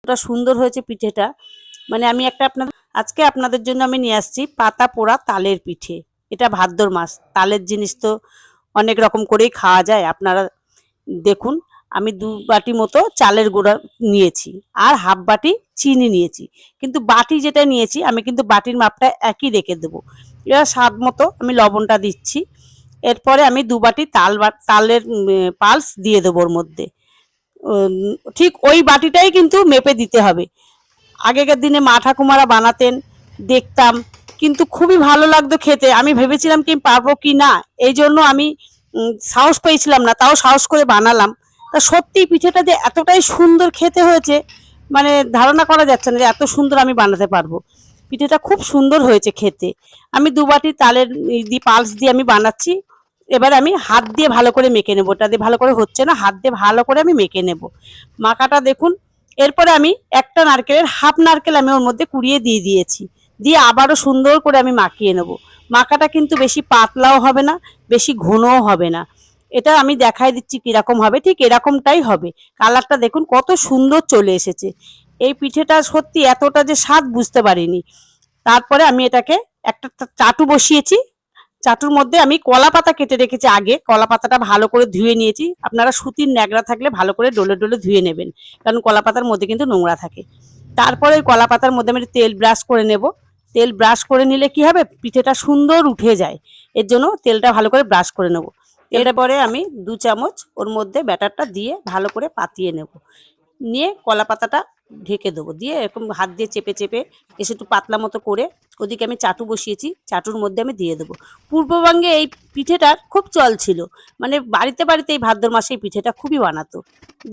কতটা সুন্দর হয়েছে পিঠেটা। মানে আমি একটা আজকে আপনাদের জন্য আমি নিয়ে আসছি পাতা পোড়া তালের পিঠে। এটা ভাদ্র মাস, তালের জিনিস তো অনেক রকম করেই খাওয়া যায়। আপনারা দেখুন, আমি 2 বাটি মতো চালের গুঁড়া নিয়েছি আর হাফ বাটি চিনি নিয়েছি। কিন্তু বাটি যেটা নিয়েছি আমি কিন্তু বাটির মাপটা একই রেখে দেবো। এবার স্বাদ মতো আমি লবণটা দিচ্ছি। এরপরে আমি 2 বাটি তালের পালস দিয়ে দেবো ওর মধ্যে। ঠিক ওই বাটিটাই কিন্তু মেপে দিতে হবে। আগেকার দিনে মা ঠাকুমারা বানাতেন, দেখতাম, কিন্তু খুবই ভালো লাগতো খেতে। আমি ভেবেছিলাম কি পারবো কি না, এই জন্য আমি সাহস পেয়েছিলাম না, তাও সাহস করে বানালাম। তা সত্যি পিঠেটা যে এতটাই সুন্দর খেতে হয়েছে, মানে ধারণা করা যাচ্ছে না যে এত সুন্দর আমি বানাতে পারবো। পিঠেটা খুব সুন্দর হয়েছে খেতে। আমি 2 বাটি তালের পালস দিয়ে আমি বানাচ্ছি। এবার আমি হাত দিয়ে ভালো করে মেখে নেবো। ওটা দিয়ে ভালো করে হচ্ছে না, হাত দিয়ে ভালো করে আমি মেখে নেব। মাখাটা দেখুন। এরপরে আমি একটা নারকেলের হাফ নারকেল আমি ওর মধ্যে কুড়িয়ে দিয়ে দিয়েছি। দিয়ে আবারও সুন্দর করে আমি মাখিয়ে নেব। মাখাটা কিন্তু বেশি পাতলাও হবে না, বেশি ঘনও হবে না। এটা আমি দেখাই দিচ্ছি কিরকম হবে, ঠিক এরকমটাই হবে। কালারটা দেখুন কত সুন্দর চলে এসেছে। এই পিঠেটা সত্যি এতটা যে স্বাদ বুঝতে পারিনি। তারপরে আমি এটাকে একটা চাটু বসিয়েছি। চাটুর মধ্যে আমি কলা পাতা কেটে রেখেছি আগে। কলা পাতাটা ভালো করে ধুয়ে নিয়েছি। আপনারা সুতির ন্যাকড়া থাকলে ভালো করে ডলে ডলে ধুয়ে নেবেন, কারণ কলা পাতার মধ্যে কিন্তু নোংরা থাকে। তারপরে ওই কলা পাতার মধ্যে আমি তেল ব্রাশ করে নেব। তেল ব্রাশ করে নিলে কি হবে, পিঠেটা সুন্দর উঠে যায়। এর জন্য তেলটা ভালো করে ব্রাশ করে নেব। তেলটা পরে আমি 2 চামচ ওর মধ্যে ব্যাটারটা দিয়ে ভালো করে পাতিয়ে নেব। নিয়ে কলা পাতাটা ঢেকে দেবো, দিয়ে এরকম হাত দিয়ে চেপে চেপে এসে একটু পাতলা মতো করে ওদিকে আমি চাটু বসিয়েছি, চাটুর মধ্যে আমি দিয়ে দেবো। পূর্ববঙ্গে এই পিঠেটার খুব চল ছিল, মানে বাড়িতে বাড়িতে এই ভাদ্র মাসে এই পিঠেটা খুবই বানাতো।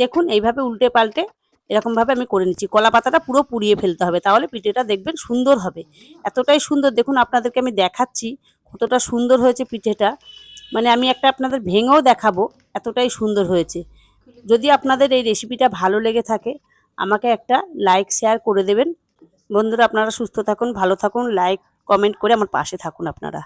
দেখুন এইভাবে উল্টে পাল্টে এরকমভাবে আমি করে নিচ্ছি। কলা পাতাটা পুরো পুড়িয়ে ফেলতে হবে, তাহলে পিঠেটা দেখবেন সুন্দর হবে। এতটাই সুন্দর দেখুন, আপনাদেরকে আমি দেখাচ্ছি কতটা সুন্দর হয়েছে পিঠেটা। মানে আমি একটা আপনাদের ভেঙেও দেখাবো, এতটাই সুন্দর হয়েছে। যদি আপনাদের এই রেসিপিটা ভালো লেগে থাকে, আমাকে একটা লাইক শেয়ার করে দেবেন। বন্ধুরা, আপনারা সুস্থ থাকুন, ভালো থাকুন, লাইক কমেন্ট করে আমার পাশে থাকুন আপনারা।